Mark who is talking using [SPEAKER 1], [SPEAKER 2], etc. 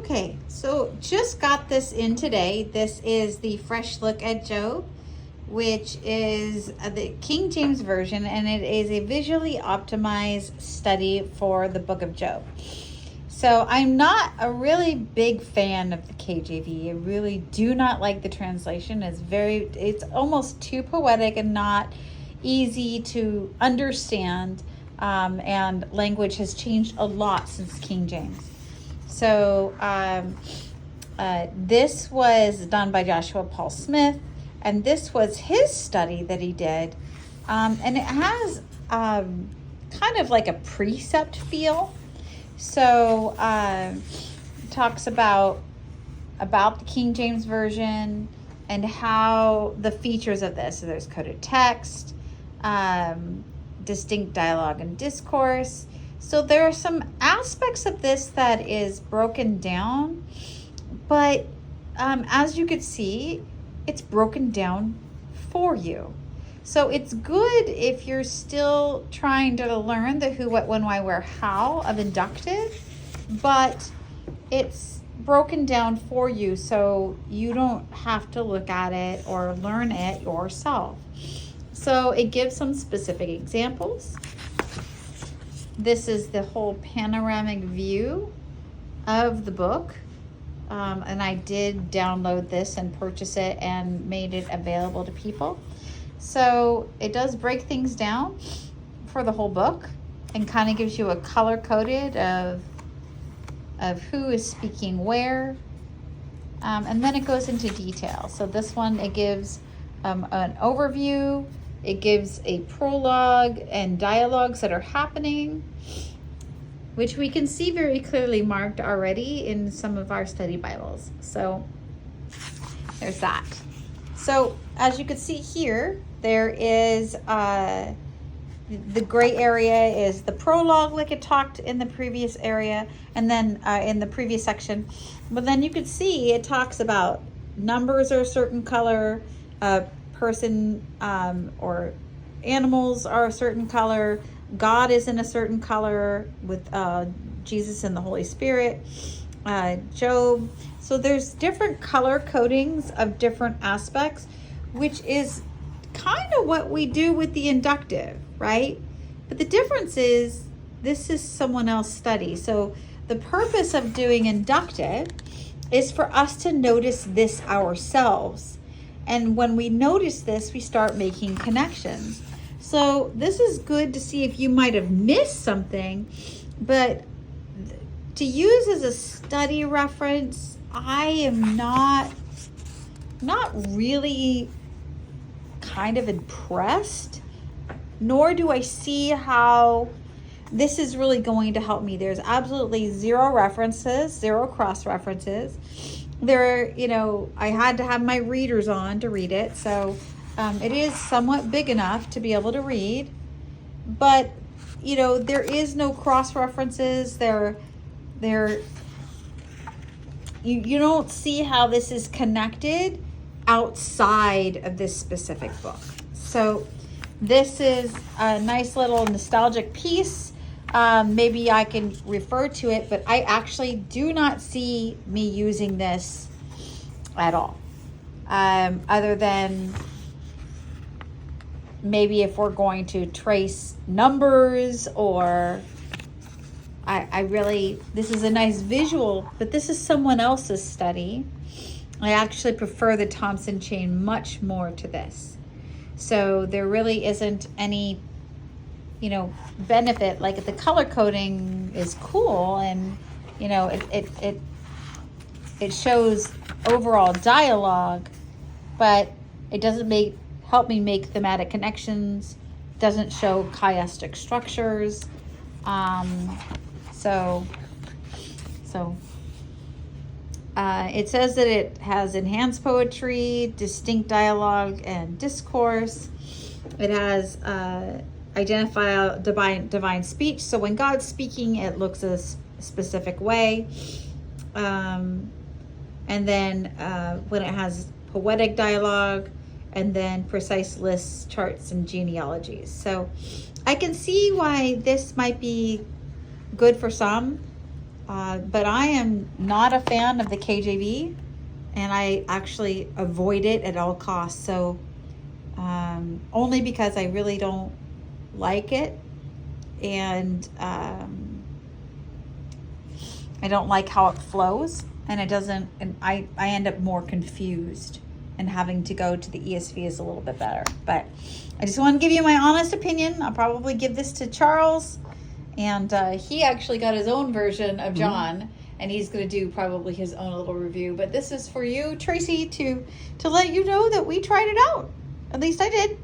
[SPEAKER 1] Okay, so just got this in today. This is the Fresh Look at Job, which is the King James Version, and it is a visually optimized study for the book of Job. So I'm not a really big fan of the KJV. I really do not like the translation. It's almost too poetic and not easy to understand, and language has changed a lot since King James. So this was done by Joshua Paul Smith, and this was his study that he did. And it has kind of like a precept feel. So it talks about the King James Version and how the features of this. So there's coded text, distinct dialogue and discourse. So there are some aspects of this that is broken down, but as you could see, it's broken down for you. So it's good if you're still trying to learn the who, what, when, why, where, how of inductive, but it's broken down for you so you don't have to look at it or learn it yourself. So it gives some specific examples. This is the whole panoramic view of the book. And I did download this and purchase it and made it available to people. So it does break things down for the whole book and kind of gives you a color coded of who is speaking where. And then it goes into detail. So this one, it gives an overview. It gives a prologue and dialogues that are happening, which we can see very clearly marked already in some of our study Bibles. So there's that. So as you can see here, there is the gray area is the prologue, like it talked in the previous area, and then in the previous section. But then you could see it talks about numbers are a certain color, person or animals are a certain color, God is in a certain color with Jesus and the Holy Spirit, Job. So there's different color codings of different aspects, which is kind of what we do with the inductive, right? But the difference is this is someone else's study. So the purpose of doing inductive is for us to notice this ourselves. And when we notice this, we start making connections. So this is good to see if you might have missed something, but to use as a study reference, I am not really kind of impressed, nor do I see how this is really going to help me. There's absolutely zero references, zero cross references. I had to have my readers on to read it. So it is somewhat big enough to be able to read, but there is no cross references. You don't see how this is connected outside of this specific book. So this is a nice little nostalgic piece. Maybe I can refer to it, but I actually do not see me using this at all. Other than maybe if we're going to trace numbers, or this is a nice visual, but this is someone else's study. I actually prefer the Thompson chain much more to this. So there really isn't any benefit. Like the color coding is cool, and it shows overall dialogue, but it doesn't help me make thematic connections, doesn't show chiastic structures. It says that it has enhanced poetry, distinct dialogue and discourse. It has identify divine speech. So when God's speaking, it looks a specific way. And then when it has poetic dialogue, and then precise lists, charts, and genealogies. So I can see why this might be good for some. But I am not a fan of the KJV, and I actually avoid it at all costs. So only because I really don't like it, and I don't like how it flows, and it doesn't, and I end up more confused, and having to go to the ESV is a little bit better. But I just want to give you my honest opinion. I'll probably give this to Charles, and he actually got his own version of John, and he's going to do probably his own little review. But this is for you, Tracy, to let you know that we tried it out. At least I did.